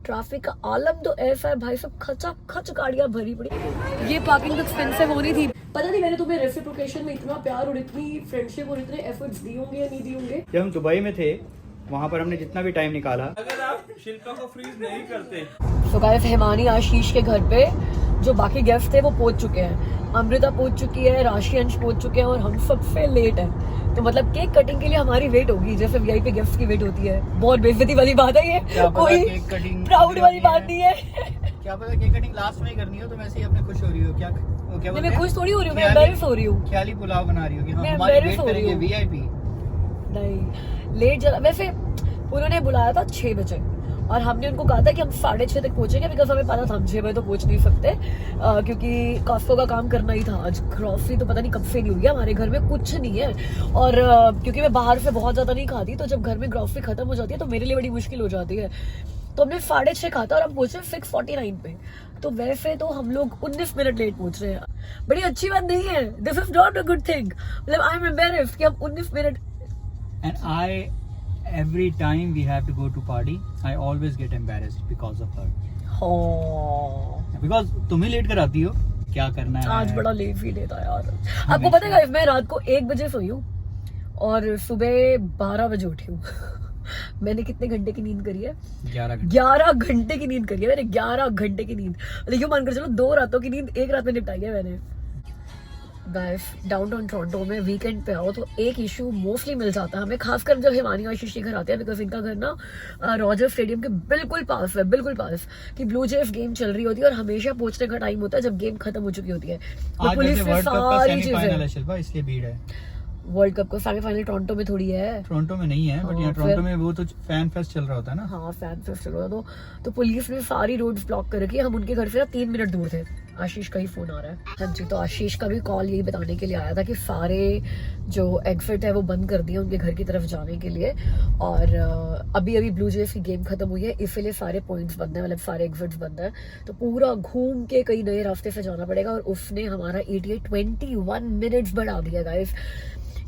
Traffic का आलम तो ऐसा है भाई, सब खचा खच गाड़ियां भरी पड़ी। ये पार्किंग तो एक्सपेंसिव होनी थी। पता नहीं मैंने तुम्हें रेसिप्रोकेशन में इतना प्यार और इतनी फ्रेंडशिप और इतने एफर्ट्स दिए होंगे या नहीं दिए होंगे। जब हम दुबई में थे वहाँ पर हमने जितना भी टाइम निकाला, अगर आप शिल्पा को फ्रीज नहीं करते। सो गाइस, हिमानी आशीष के घर पे जो बाकी गेस्ट थे वो पहुंच चुके हैं। अमृता पहुंच चुकी है, राशि अंश पहुंच चुके हैं और हम सबसे लेट है। तो मतलब केक कटिंग के लिए हमारी वेट होगी जैसे वीआईपी गेस्ट की वेट होती है। बहुत बेइज्जती वाली बात है ये, कोई प्राउड वाली बात नहीं है। क्या पता केक कटिंग लास्ट में ही करनी हो, तो वैसे ही अपने खुश हो रही हो क्या? मैं खुश थोड़ी हो रही हूँ, मैं एम्बैरेस हो रही हूँ। ख्याली पुलाव बना रही हो कि मैं हमारी embarrass वेट हो रही करेंगे हूँ। वीआईपी। नहीं, लेट जरा। वैसे उन्होंने बुलाया था 6 बजे और हमने उनको कहा था कि हम 6:30 तक पहुंचेंगे, बिकॉज हमें पता था हम 6 बजे तो पहुंच नहीं सकते, क्योंकि कॉस्को का काम करना ही था आज। ग्रोसरी तो पता नहीं कब से नहीं हुई है हमारे घर में, कुछ नहीं है। और क्योंकि मैं बाहर से बहुत ज्यादा नहीं खाती, तो जब घर में ग्रोसरी खत्म हो जाती है तो मेरे लिए बड़ी मुश्किल हो जाती है। तो हमने 6:30 खाता और हम पहुंचे 6:49 पे। तो वैसे तो हम लोग 19 मिनट लेट पहुंच रहे हैं। बड़ी अच्छी बात नहीं है, this is not a good thing. मतलब आई एम एम्बैरेस्ड कि हम 19 minute. And every time we have to go to party, I always get embarrassed because of her. Because तुम ही लेट कराती हो, क्या करना है? आज बड़ा लेट फील था यार। आपको पता है मैं रात को 1 बजे सोई हूँ और सुबह 12 बजे उठी हूँ। मैंने कितने घंटे की नींद करी है? 11 घंटे की नींद करी है मैंने। 11 घंटे की नींद, लेकिन मानकर चलो 2 रातों की नींद 1 रात में निपटाई है मैंने। गाइस, डाउनटाउन टोरंटो में वीकेंड पे आओ तो एक इशू मोस्टली मिल जाता है हमें, खासकर जब हिमानी आशीष के घर आते हैं, बिकॉज इनका घर ना रॉजर स्टेडियम के बिल्कुल पास है, बिल्कुल पास। कि ब्लू जेफ गेम चल रही होती है और हमेशा पहुंचने का टाइम होता है जब गेम खत्म हो चुकी होती है। तो पुलिस में सारी चीजें, इसलिए भीड़ है। वर्ल्ड कप का सेमीफाइनल टोरंटो में थोड़ी है, टोरंटो में नहीं है, बट यहाँ टोरंटो में वो तो फैन फेस्ट चल रहा होता है ना। हाँ, फैन फेस्ट चल रहा था। तो पुलिस ने सारी रोड्स ब्लॉक कर रखी है। हम उनके घर से 3 मिनट दूर थे। आशीष का ही फोन आ रहा है। हाँ जी, तो आशीष का भी कॉल यही बताने के लिए आया था कि सारे जो एग्जिट है वो बंद कर दिए उनके घर की तरफ जाने के लिए। और अभी ब्लू जेफ की गेम खत्म हुई है, इसलिए सारे पॉइंट्स बंद है, मतलब सारे एग्जिट्स बंद है। तो पूरा घूम के कई नए रास्ते से जाना पड़ेगा। और उसने हमारा ETA 21 मिनट्स बढ़ा दिया गाइस।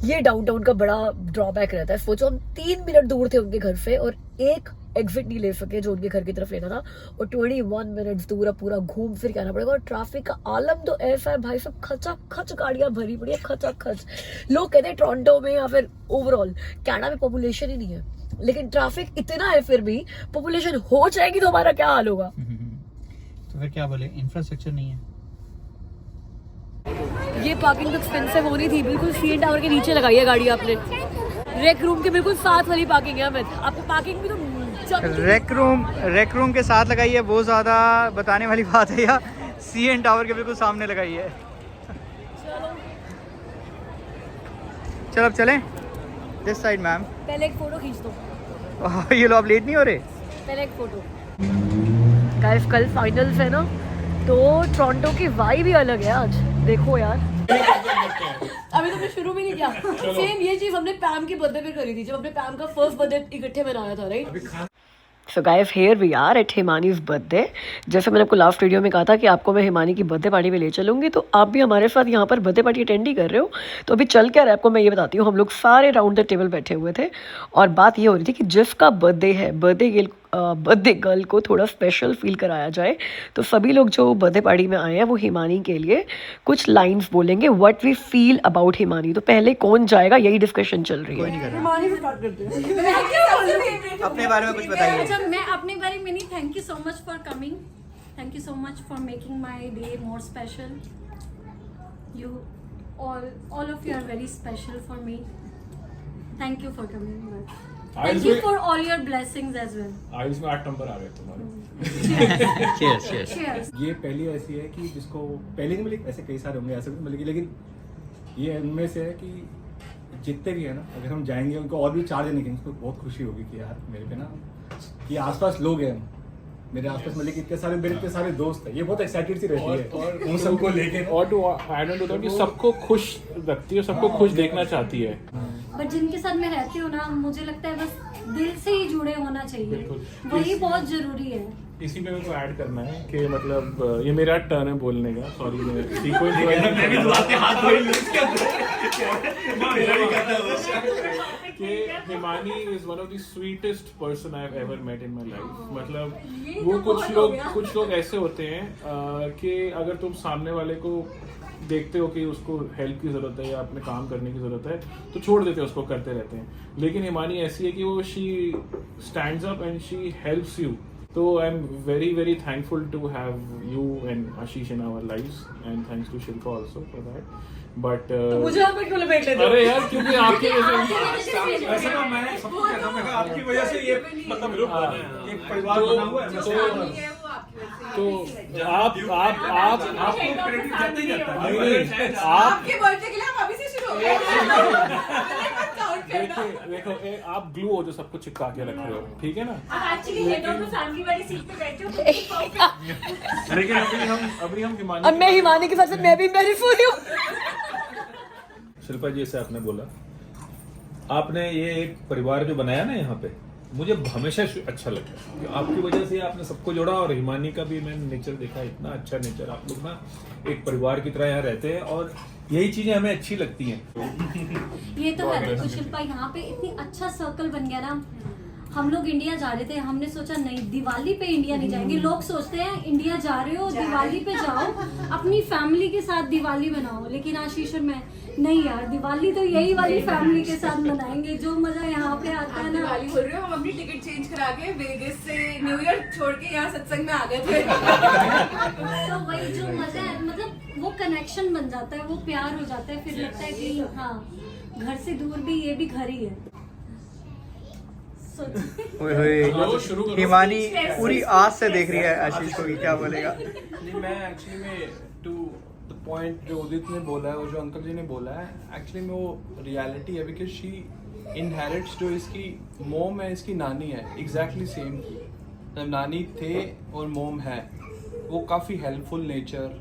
ये डाउनटाउन का बड़ा ड्रॉबैक रहता है। सोचो, हम 3 मिनट दूर थे उनके घर से और एक एग्जिट नहीं ले सके जो उनके घर की तरफ लेना था, और 21 मिनट्स दूर पूरा घूम फिर के आना पड़ेगा। और ट्रैफिक का आलम तो ऐसा है भाई, सब खचा खच गाड़ियां भरी पड़ी है, खचा खच। लोग कहते हैं टोरंटो में या फिर ओवरऑल कनाडा में पॉपुलेशन ही नहीं है, लेकिन ट्रैफिक इतना है, फिर भी पॉपुलेशन हो जाएगी तो हमारा क्या हाल होगा? तो फिर क्या बोले, इंफ्रास्ट्रक्चर नहीं है। ये पार्किंग तो एक्सपेंसिव होनी थी। बिल्कुल CN टावर के नीचे लगाई है गाड़ी आपने। रेक रूम के बिल्कुल साथ वाली पार्किंग है अमित। आपको पार्किंग भी तो रेक रूम के साथ लगाई है, बहुत ज़्यादा बताने वाली बात है। या CN टावर के बिल्कुल सामने लगाई है। चलो अब चलें दिस साइड मैम। पहले एक फोटो खींच दो। ये लो, आप लेट नहीं हो रहे? पहले एक फोटो। गाइस, कल फाइनल्स है ना, तो टोरंटो की वाइब भी अलग है आज। देखो यार, अभी तो मैं शुरू भी नहीं किया। सेम ये चीज हमने पैम की बर्थडे पे करी थी, जब हमने पैम का फर्स्ट बर्थडे इकट्ठे मनाया था, right? So guys, here we are at Himani's birthday. जैसे मैंने आपको लास्ट वीडियो में कहा था कि आपको मैं हिमानी की बर्थडे पार्टी में ले चलूंगी, तो आप भी हमारे साथ यहाँ पर बर्थडे पार्टी अटेंड ही कर रहे हो। तो अभी चल क्या रहा है आपको मैं ये बताती हूँ। हम लोग सारे राउंड द टेबल बैठे हुए थे और बात ये हो रही थी कि जिसका बर्थडे है, बर्थडे गर्ल को थोड़ा स्पेशल फील कराया जाए। तो सभी लोग जो बर्थडे पार्टी में आए हैं वो हिमानी के लिए कुछ लाइंस बोलेंगे, what we feel about Himani. तो पहले कौन जाएगा, यही डिस्कशन चल रही है। हिमानी से स्टार्ट करते हैं। अपने बारे में कुछ बताइए। अच्छा, मैं अपने बारे में नहीं, thank you so much for coming, thank you so much for making my day more special. You all of you are very special for me. Thank you for coming. Thank you for all your blessings as well. Ayush में 8 number आ गए तुम्हारे। Cheers. ये पहली ऐसी है कि जिसको पहले नहीं मिली, ऐसे कई सारे होंगे ऐसे मिलेगी, लेकिन ये उनमें से है कि जितने भी है ना, अगर हम जाएंगे उनको और भी 4 दिन लेकिन उसको बहुत खुशी होगी कि यार मेरे पे ना ये आसपास लोग हैं, मेरे आसपास मतलब इतने सारे मेरे इतने सारे दोस्त हैं। ये बहुत एक्साइटेड सी रहती है और उन सबको लेके, और to add on to that कि सबको खुश रखती है, सबको खुश देखना चाहती है। बट जिनके साथ मैं रहती हूँ ना, मुझे लगता है बस दिल से ही जुड़े होना चाहिए, वही बहुत जरूरी है। इसी में मेरे को ऐड करना है कि मतलब ये मेरा टर्न है बोलने का। सॉरी, मैं कि Himani is one of the sweetest person I have ever met in my life. मतलब ये वो तो बहुत हो गया. कुछ लोग ऐसे होते हैं कि अगर तुम सामने वाले को देखते हो कि उसको हेल्प की जरूरत है या अपने काम करने की जरूरत है तो छोड़ देते हो, उसको करते रहते हैं. लेकिन हिमानी ऐसी है कि वो she stands up and she helps you. तो I am very very thankful to have you and Ashish in our lives and thanks to Shilpa also for that. But मुझे आप एक लपेट लेते हो. अरे यार क्योंकि आपके वजह वैसे तो मैं सबको कहता हूँ, मैं कहा, आपकी वजह से ये मतलब ग्रुप बना है, एक परिवार बना हुआ है. तो आप आपको क्रेडिट जाता ही जाता है. नहीं, आप आपके बर्थडे के लिए हम अभी से शुरू हो गए. देखो आप ग्लू हो जो सबको चिपका के रख रहे हो, ठीक है ना. Actually head of the family वाली सीट पे बैठे हो. लेकिन अभी हम हिमानी अब मैं हिमानी के साथ मैं भी बेनिफिट हूँ. शिल्पा जी से आपने बोला, आपने ये एक परिवार जो बनाया ना यहाँ पे, मुझे हमेशा अच्छा लगता है कि आपकी वजह से आपने सबको जोड़ा. और हिमानी का भी मैंने नेचर देखा, इतना अच्छा नेचर. आप लोग ना एक परिवार की तरह यहाँ रहते हैं और यही चीजें हमें अच्छी लगती हैं. ये तो है. देखो शिल्पा, यहाँ पे इतनी अच्छा सर्कल बन गया ना. हम लोग इंडिया जा रहे थे, हमने सोचा नहीं दिवाली पे इंडिया नहीं जाएंगे. लोग सोचते हैं इंडिया जा रहे हो दिवाली पे जाओ, अपनी फैमिली के साथ दिवाली मनाओ. लेकिन आशीष और मैं नहीं यार, दिवाली तो यही वाली फैमिली के साथ मनाएंगे. जो मजा यहाँ पे आता है ना. दिवाली बोल रहे हो, हम अपनी टिकट चेंज करा के वेगस से न्यू ईयर छोड़ के यहाँ सत्संग में आ गए थे. तो वही जो मजा है, मतलब वो कनेक्शन बन जाता है, वो प्यार हो जाता है. फिर लगता है कि हाँ, घर से दूर भी ये भी घर ही है. हिमानी पूरी आस से देख रही है आशीष को कि क्या बोलेगा. नहीं, मैं एक्चुअली में टू द पॉइंट जो उदित ने बोला है और जो अंकल जी ने बोला है, एक्चुअली में वो रियलिटी है. बिकॉज शी इनहेरिट्स जो इसकी मोम है, इसकी नानी है, एग्जैक्टली सेम. जब नानी थे और मोम है, वो काफ़ी हेल्पफुल नेचर.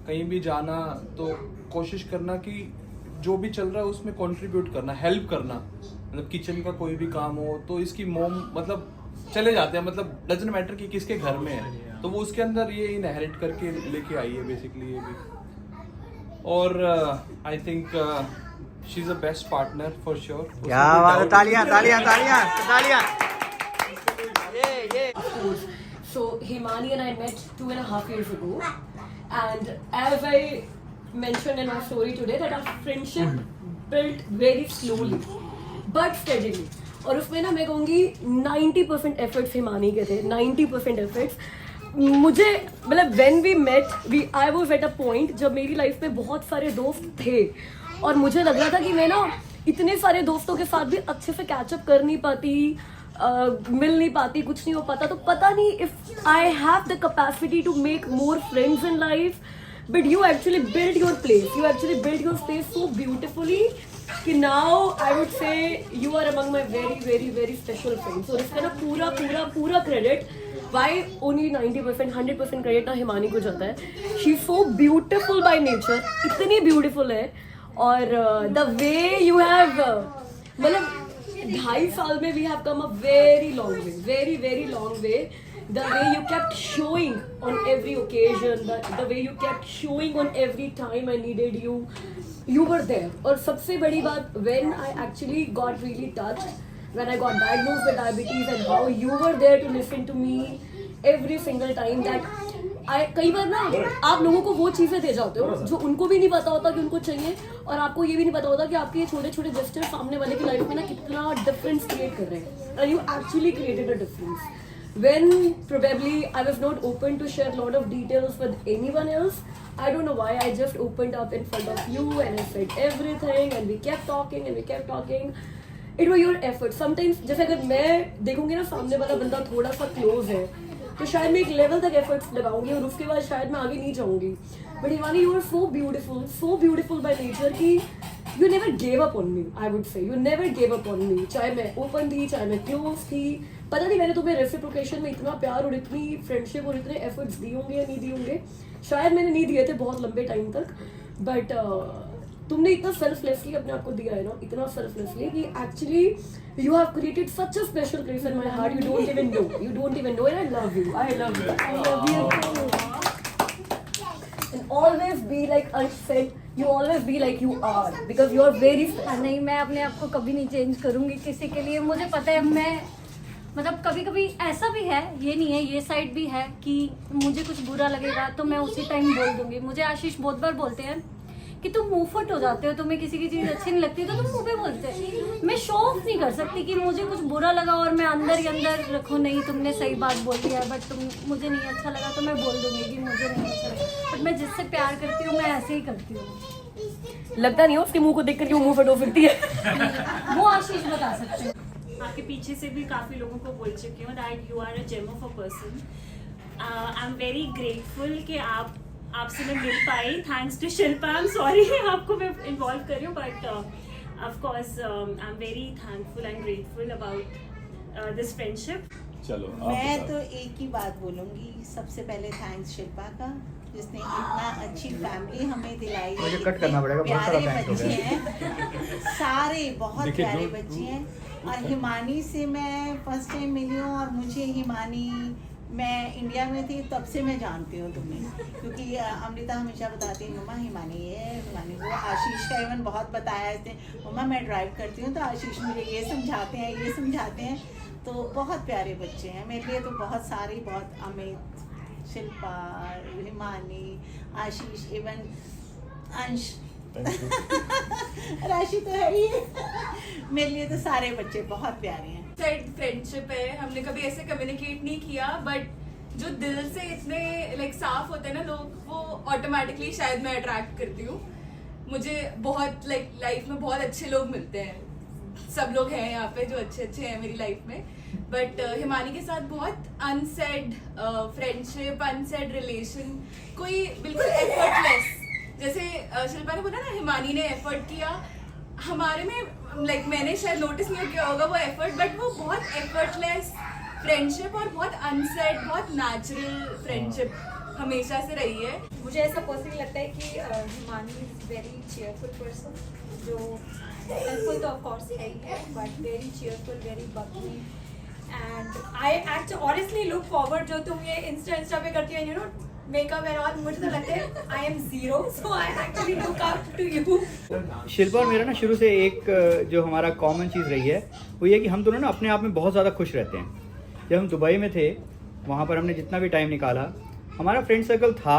कहीं भी जाना तो कोशिश करना कि जो भी चल रहा है उसमें कंट्रीब्यूट करना, हेल्प करना. मतलब किचन का कोई भी काम हो तो इसकी मोम मतलब चले जाते हैं. मतलब डजंट मैटर कि किसके घर में है, तो वो उसके अंदर ये इनहेरिट करके लेके आई है बेसिकली ये भी. और I think she is the best partner for sure. क्या बात है. तालियां तालियां तालियां तालियां. So Himani and I met 2.5 years ago, and as I mentioned in our story today, that our friendship built very slowly but steadily. और उसमें ना मैं कहूँगी 90% efforts हिमानी के थे. 90% efforts. मुझे मतलब when we met, I was at a point जब मेरी लाइफ में बहुत सारे दोस्त थे और मुझे लग रहा था कि मैं ना इतने सारे दोस्तों के साथ भी अच्छे से कैचअप कर नहीं पाती, मिल नहीं पाती, कुछ नहीं हो पाता. तो पता नहीं if I have the capacity to make more friends in life. But you actually build your place, you actually build your space so beautifully कि now I would say you are among my very very very special friends. और इसका ना पूरा पूरा पूरा credit, Y only 90%, 100% credit ना हिमानी को जाता है. She is so beautiful by nature, इतनी ब्यूटिफुल है. और द वे यू हैव, मतलब 2.5 साल में we have come a very long way, very very long way. The way you kept showing on every occasion, the way you kept showing on every time I needed you, you were there. और सबसे बड़ी बात, when I actually got really touched, when I got diagnosed with diabetes, and how you were there to listen to me every single time. That कई बार ना आप लोगों को वो चीजें दे जाते हो जो उनको भी नहीं पता होता कि उनको चाहिए, और आपको ये भी नहीं पता होता कि आपके ये छोटे छोटे जेस्चर सामने वाले की लाइफ में ना कितना डिफरेंस क्रिएट कर रहे हैं. And you actually created a difference. When probably I was not open to share a lot of details with anyone else, I don't know why, I just opened up in front of you and I said everything, and we kept talking and we kept talking. It was your effort. Sometimes जैसे अगर मैं देखूंगी ना सामने वाला बंदा थोड़ा सा क्लोज है तो शायद मैं एक लेवल तक एफर्ट्स लगाऊंगी और उसके बाद शायद मैं आगे नहीं जाऊंगी. But Himani, you are so beautiful by nature कि you never gave up on me. I would say you never gave up on me. चाहे मैं ओपन थी, चाहे मैं क्लोज थी, पता नहीं मैंने तुम्हें रेसिप्रोकेशन में इतना प्यार और इतनी फ्रेंडशिप और इतने एफर्ट्स दिए होंगे या नहीं दिए होंगे. शायद मैंने नहीं दिए थे बहुत लंबे टाइम तक, बट तुमने इतना सेल्फलेसली अपने आप को दिया है ना, इतना सेल्फलेसली कि actually you have created such a special place in my heart. You don't even know, and I love you. I love you. and always be like unsaid. You always be like you are because you are very special. नहीं, मैं अपने आप को कभी नहीं change करूंगी किसी के लिए। मुझे पता है मैं मतलब कभी कभी ऐसा भी है, ये नहीं है, ये साइड भी है कि मुझे कुछ बुरा लगेगा तो मैं उसी टाइम बोल दूंगी। मुझे आशीष बहुत बार बोलते हैं कि तुम मुंह फट हो जाते हो, तुम्हें किसी की चीज़ अच्छी नहीं लगती तो तुम मुंह पे बोलते हैं। मैं शो ऑफ नहीं कर सकती कि मुझे कुछ बुरा लगा और मैं अंदर ही अंदर रखूँ, नहीं तुमने सही बात बोल दिया है बट मुझे नहीं अच्छा लगा तो मैं बोल दूंगी कि मुझे नहीं अच्छा लगा। बट मैं जिससे प्यार करती हूँ मैं ऐसे ही करती हूँ। लगता नहीं है उसके मुंह को देख करके वो मुंह फटो फिरती है। वो आशीष बता सकते हैं। आपके पीछे से भी काफ़ी लोगों को बोल चुकी हूँ that you are a gem of a person. I am very grateful कि आपसे मैं मिल पाई, thanks to Shilpa. I am sorry आपको मैं इन्वॉल्व कर रही हूँ but of course I am very thankful and grateful about this friendship. चलो मैं तो एक ही बात बोलूँगी, सबसे पहले थैंक्स शिल्पा का जिसने इतना अच्छी फैमिली हमें दिलाई। मुझे कट करना पड़ेगा, बहुत सारा प्यारे thanks हो बच्चे गया। हैं, सारे बहुत देखिए, प्यारे जो- बच्चे हैं। और हिमानी से मैं फर्स्ट टाइम मिली हूँ और मुझे हिमानी, मैं इंडिया में थी तब से मैं जानती हूँ तुम्हें, क्योंकि अमृता हमेशा बताती है मम्मा हिमानी ये हिमानी वो। आशीष का इवन बहुत बताया इसने, मम्मा मैं ड्राइव करती हूँ तो आशीष मुझे ये समझाते हैं ये समझाते हैं। तो बहुत प्यारे बच्चे हैं मेरे लिए तो, बहुत सारे, बहुत अमित, शिल्पा, हिमानी, आशीष, इवन अंश, राशि तो है ही मेरे लिए तो सारे बच्चे बहुत प्यारे हैं। सेड फ्रेंडशिप है, हमने कभी ऐसे कम्युनिकेट नहीं किया बट जो दिल से इतने लाइक साफ होते हैं ना लोग, वो ऑटोमेटिकली शायद मैं अट्रैक्ट करती हूँ। मुझे बहुत लाइक लाइफ में बहुत अच्छे लोग मिलते हैं, सब लोग हैं यहाँ पे जो अच्छे अच्छे हैं मेरी लाइफ में। बट हिमानी के साथ बहुत अनसेड फ्रेंडशिप, अनसेड रिलेशन, कोई बिल्कुल एफर्टलेस। जैसे शिल्पा ने बोला ना हिमानी ने एफर्ट किया हमारे में, लाइक मैंने शायद नोटिस नहीं किया होगा वो एफर्ट, बट वो बहुत एफर्टलेस फ्रेंडशिप और बहुत अनसेड, बहुत नेचुरल फ्रेंडशिप हमेशा से रही है। मुझे ऐसा पर्सनली लगता है कि Himani is very cheerful person, जो हेल्पफुल तो ऑफ कोर्स है ही है but very cheerful, very bucky. And I actually honestly look forward, जो तुम ये इंस्टा पे करती हो, you know makeup and all, मुझे तो लगता है I am zero, so I actually look up to you. Shilpa और मेरा ना शुरू से एक जो हमारा कॉमन चीज़ रही है वो ये कि हम दोनों ना अपने आप में बहुत ज़्यादा खुश रहते हैं। जब हम दुबई में थे वहाँ पर हमने जितना भी टाइम निकाला, हमारा फ्रेंड सर्कल था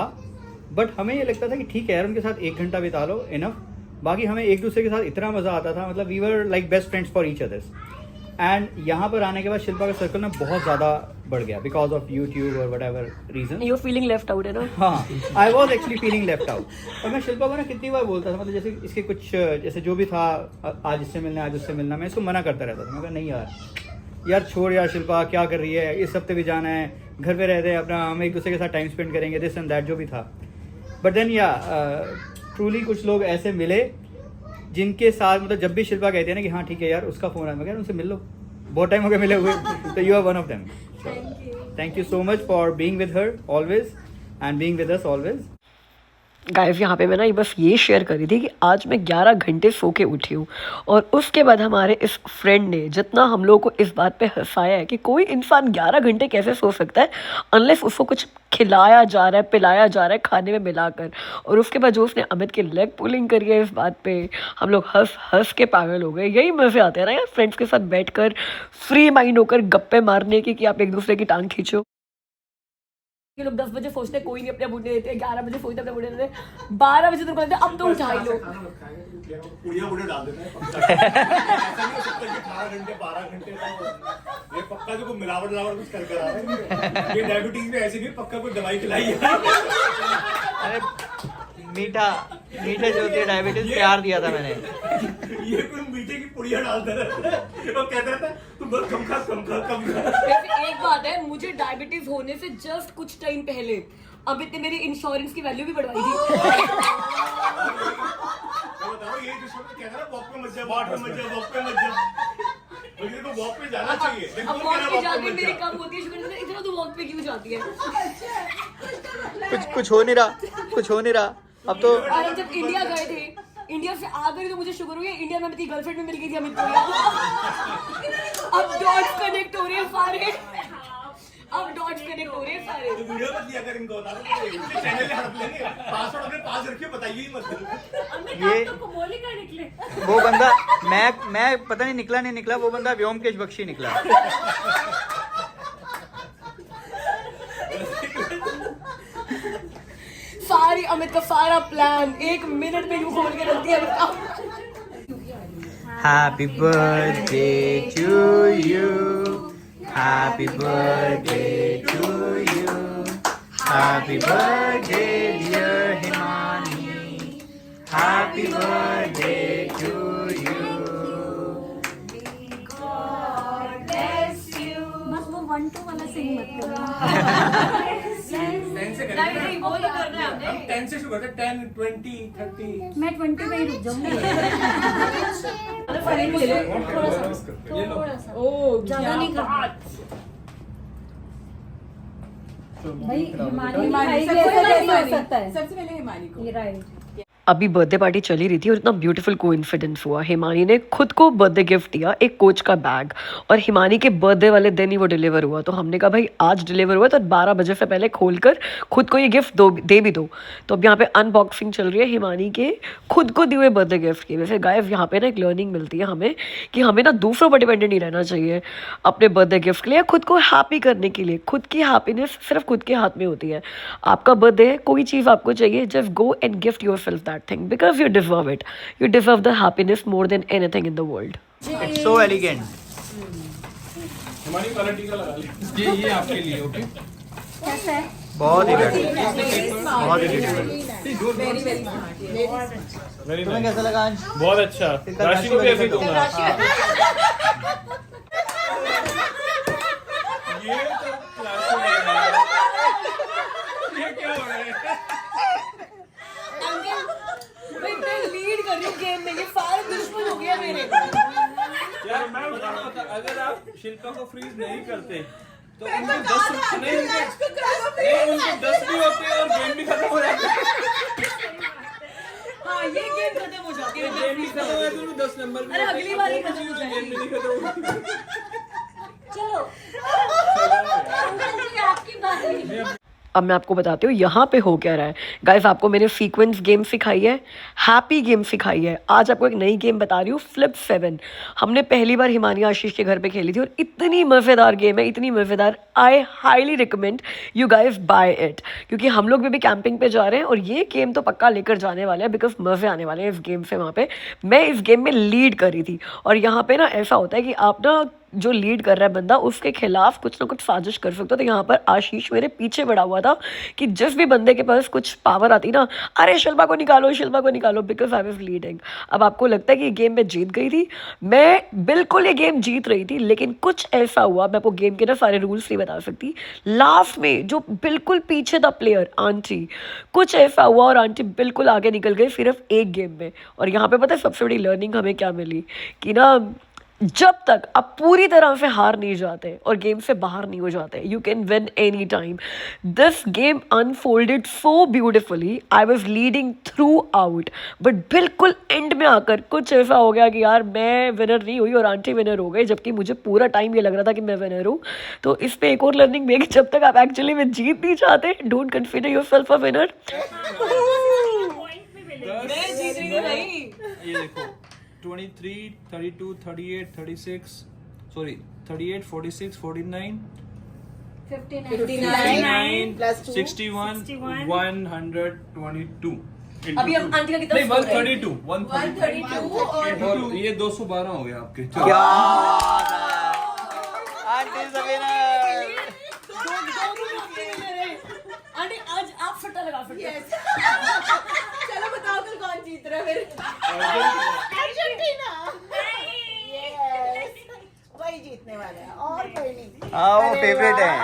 बट हमें ये लगता था कि ठीक है यार उनके साथ 1 घंटा बिता लो इनफ, बाकी हमें एक दूसरे के साथ इतना मज़ा आता था, मतलब we were like best friends for each others. And यहाँ पर आने के बाद शिल्पा का सर्कल ना बहुत ज़्यादा बढ़ गया बिकॉज ऑफ यूट्यूब और whatever reason. You feeling left out है ना? हाँ, I was actually feeling left out. और मैं शिल्पा को ना कितनी बार बोलता था, मतलब जैसे इसके कुछ जैसे जो भी था, आज इससे मिलना आज उससे मिलना, मैं इसको मना करता रहता था। मैं कहा नहीं यार छोड़ यार शिल्पा, क्या कर रही है, इस हफ्ते भी जाना है, घर पे रहते हैं अपना, हम एक दूसरे के साथ टाइम स्पेंड करेंगे, दिस एंड दैट जो भी था। बट देन या ट्रूली कुछ लोग ऐसे मिले जिनके साथ मतलब जब भी शिल्पा कहती है ना कि हाँ ठीक है यार उसका फ़ोन है, मैं कह उनसे मिल लो, बहुत टाइम हो गया मिले हुए, तो you are one of them. Thank you so much for being with her always and being with us always. Guys यहाँ पे मैं ना बस ये शेयर करी थी कि आज मैं 11 घंटे सो के उठी हूँ और उसके बाद हमारे इस फ्रेंड ने जितना हम लोग को इस बात पे हंसाया है कि कोई इंसान 11 घंटे कैसे सो सकता है अनलेस उसको कुछ खिलाया जा रहा है, पिलाया जा रहा है खाने में मिलाकर। और उसके बाद जो उसने अमित की लेग पुलिंग करी है, इस बात पे हम लोग हंस हंस के पागल हो गए। यही मज़े आते हैं ना यार फ्रेंड्स के साथ बैठकर फ्री माइंड होकर गप्पे मारने की, कि आप एक दूसरे की टांग खींचो। ये लोग 10 बजे सोचते कोई नहीं अपने बुढ़े देते, 11 बजे सोचते अपने बुढ़े देते, 12 बजे तो कहते अब तो उठा ही लो। पुड़िया बुढ़े डाल देते हैं। ऐसा नहीं हो सकता कि 18 घंटे 12 घंटे तो ये पक्का जो कोई मिलावट कुछ कर रहा है। ये डायबिटीज में ऐसी नहीं, पक्का कोई दवाई खिलाई है। अरे मीठा जो होती है डायबिटीज, प्यार दिया था मैंने। ये कोई मीठे की पुड़िया डालता रहता है, वो कहता रहता है तू बस कम खा। वैसे एक बात है, मुझे डायबिटीज होने से जस्ट कुछ टाइम पहले अमित ने मेरी इंश्योरेंस की वैल्यू भी बढ़वाई थी। बताओ ये जो शब्द कहता है ना, वॉक पे मत जा, वॉक पे मत जा। मुझे तो वॉक पे जाना चाहिए। अब वॉक पे जाके मेरी कम होती है, शुक्र है इतना तो वॉक पे क्यों जाती है? कुछ हो नहीं रहा अब तो। और हम जब इंडिया गए थे, इंडिया से आ गए तो मुझे शुक्र हुई इंडिया में मेरी गर्लफ्रेंड में मिल गई थी अमित को। अब डॉट्स कनेक्ट हो रहे हैं सारे, अब डॉट्स कनेक्ट हो रहे हैं सारे। वीडियो मत लिया कर इनको, चैनल में हड़प लेंगे, पासवर्ड अपने पास रखिए, बताइए ही मत। ये तो कोमोली का निकले। वो बंदा मैं पता नहीं निकला नहीं निकला, वो बंदा व्योमकेश बख्शी निकला। सारी अमित का सारा प्लान 1 मिनट में यूं खोल के रख दिया। Happy birthday to you, happy birthday to you, happy birthday dear Himani, happy birthday to you. बस वो 1-2 वाला सिंग मत करो। 10 से करेंगे ना? वो तो करना है हमने। हम 10 से शुरू करते हैं, 10, 20, 30। मैं 20 पे ही रुक जाऊंगी। थोड़ा सा ज्यादा नहीं करना भाई। हिमानी भाई सबसे ऐसा पहले कैसे हो हिमानी। सकता है? सबसे पहले हिमानी को। ये राइट। अभी बर्थडे पार्टी चली रही थी और इतना ब्यूटीफुल कोइंसिडेंस हुआ। हिमानी ने खुद को बर्थडे गिफ्ट दिया, एक कोच का बैग, और हिमानी के बर्थडे वाले दिन ही वो डिलीवर हुआ। तो हमने कहा भाई आज डिलीवर हुआ तो 12 बजे से पहले खोलकर खुद को ये गिफ्ट दे भी दो। तो अब यहाँ पे अनबॉक्सिंग चल रही है हिमानी के खुद को दिए हुए बर्थडे गिफ्ट की। वैसे गाइस यहाँ पे ना एक लर्निंग मिलती है हमें कि हमें ना दूसरों पर डिपेंडेंट नहीं रहना चाहिए अपने बर्थडे गिफ्ट के लिए, खुद को हैप्पी करने के लिए। खुद की हैप्पीनेस सिर्फ खुद के हाथ में होती है। आपका बर्थडे है, कोई चीज़ आपको चाहिए, just go and gift yourself that thing because you deserve it. You deserve the happiness more than anything in the world. It's so elegant. हमारी कलर टीका लगा ली। ये आपके लिए, ओके? कैसा है? बहुत ही beautiful, बहुत ही beautiful. वेरी तुम्हें कैसा लगा अंश? बहुत अच्छा। राशि को भी ऐसे ही दूंगा। ये तो क्लासिक है। ये क्या हो रहा है? लीड कर रही हूँ गेम में, ये सारे दुश्मन हो गया मेरे। यार मैं बता रहा था, अगर आप शिल्पा को फ्रीज नहीं करते तो उनको 10 नहीं, उनको 10 भी होते और गेम भी खत्म हो जाता। हाँ ये गेम खत्म हो जाती है। गेम भी खत्म हो जाती, 10 नंबर भी। अरे अगली बार ही खत्म हो गेम जाएगी। भी नहीं खत्म होती। चलो अंकल जी आपकी बारी। अब मैं आपको बताती हूँ यहाँ पे हो क्या रहा है। गाइस आपको मैंने सीक्वेंस गेम सिखाई है, हैप्पी गेम सिखाई है। आज आपको एक नई गेम बता रही हूँ, फ्लिप 7। हमने पहली बार हिमानी आशीष के घर पे खेली थी और इतनी मज़ेदार गेम है, इतनी मज़ेदार। I highly recommend you guys buy it, क्योंकि हम लोग भी कैंपिंग पे जा रहे हैं और ये गेम तो पक्का लेकर जाने वाले हैं बिकॉज मज़े आने वाले हैं इस गेम से। वहाँ पे मैं इस गेम में लीड करी थी और यहाँ पे ना ऐसा होता है कि आप ना जो लीड कर रहा है बंदा उसके खिलाफ कुछ ना कुछ साजिश कर सकते हो। तो यहाँ पर आशीष मेरे पीछे पड़ा हुआ था कि जिस भी बंदे के पास कुछ पावर आती ना, अरे शिल्पा को निकालो, शिल्पा को निकालो, बिकॉज आई वाज लीडिंग। अब आपको लगता है कि ये गेम में जीत गई थी, मैं बिल्कुल ये गेम जीत रही थी, लेकिन कुछ ऐसा हुआ, मैं आपको गेम के ना सारे रूल्स नहीं बता सकती। लास्ट में जो बिल्कुल पीछे था प्लेयर आंटी, कुछ ऐसा हुआ और आंटी बिल्कुल आगे निकल गई सिर्फ एक गेम में। और यहाँ पे पता है सबसे बड़ी लर्निंग हमें क्या मिली कि ना जब तक आप पूरी तरह से हार नहीं जाते और गेम से बाहर नहीं हो जाते, you can win any time. This game unfolded so beautifully, I was leading through out, but बिल्कुल एंड में आकर कुछ ऐसा हो गया कि यार मैं विनर नहीं हुई और आंटी विनर हो गई, जबकि मुझे पूरा टाइम ये लग रहा था कि मैं विनर हूँ। तो इस पे एक और लर्निंग में कि जब तक आप एक्चुअली में जीत नहीं चाहते, don't consider yourself a winner. ये देखो 23, 32, 38, 36, सॉरी 38, 46, 49, 59 plus 2, 61, 122। अभी हम आंटी का कितना नहीं, score है? 132, 132 और ये 212 हो गया आपके। क्या aunty is the winner. Aunty आज आप फटा लगा सकते हैं। चलो बताओ कल कौन जीत रहा है फिर। अर्जेंटीना। Yes, वही जीतने वाला है और कोई नहीं। हाँ वो फेवरेट है।